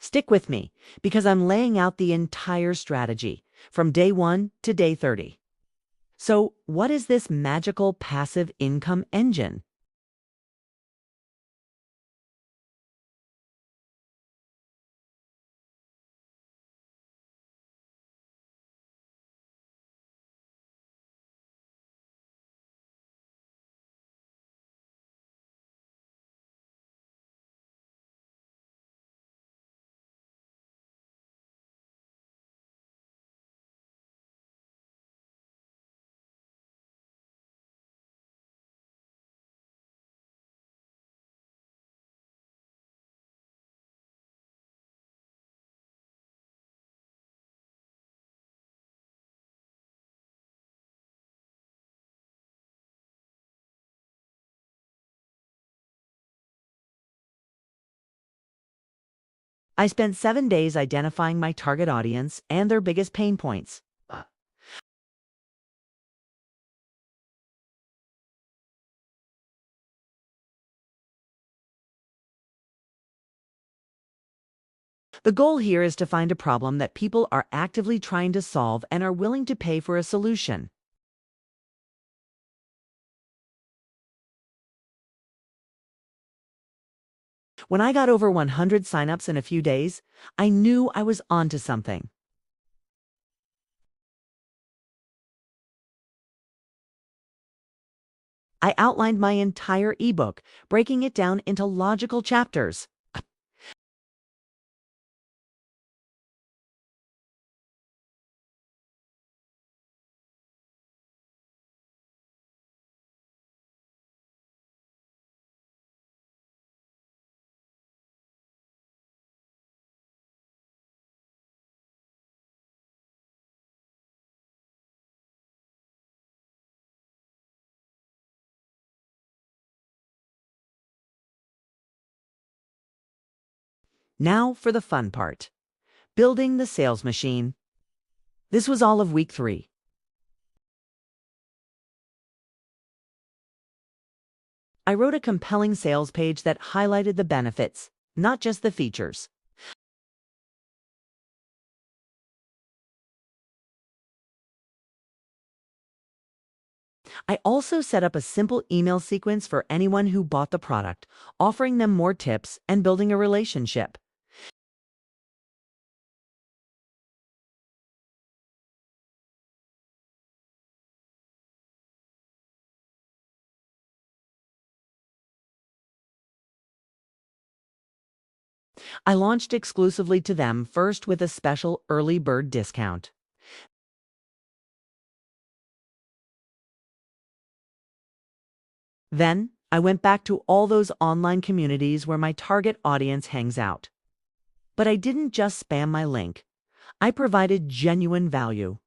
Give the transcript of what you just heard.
Stick with me because I'm laying out the entire strategy from day 1 to day 30. So, what is this magical passive income engine? I spent 7 days identifying my target audience and their biggest pain points. The goal here is to find a problem that people are actively trying to solve and are willing to pay for a solution. When I got over 100 signups in a few days, I knew I was onto something. I outlined my entire ebook, breaking it down into logical chapters. Now for the fun part. Building the sales machine. This was all of week 3. I wrote a compelling sales page that highlighted the benefits, not just the features. I also set up a simple email sequence for anyone who bought the product, offering them more tips and building a relationship. I launched exclusively to them first with a special early bird discount. Then, I went back to all those online communities where my target audience hangs out. But I didn't just spam my link. I provided genuine value.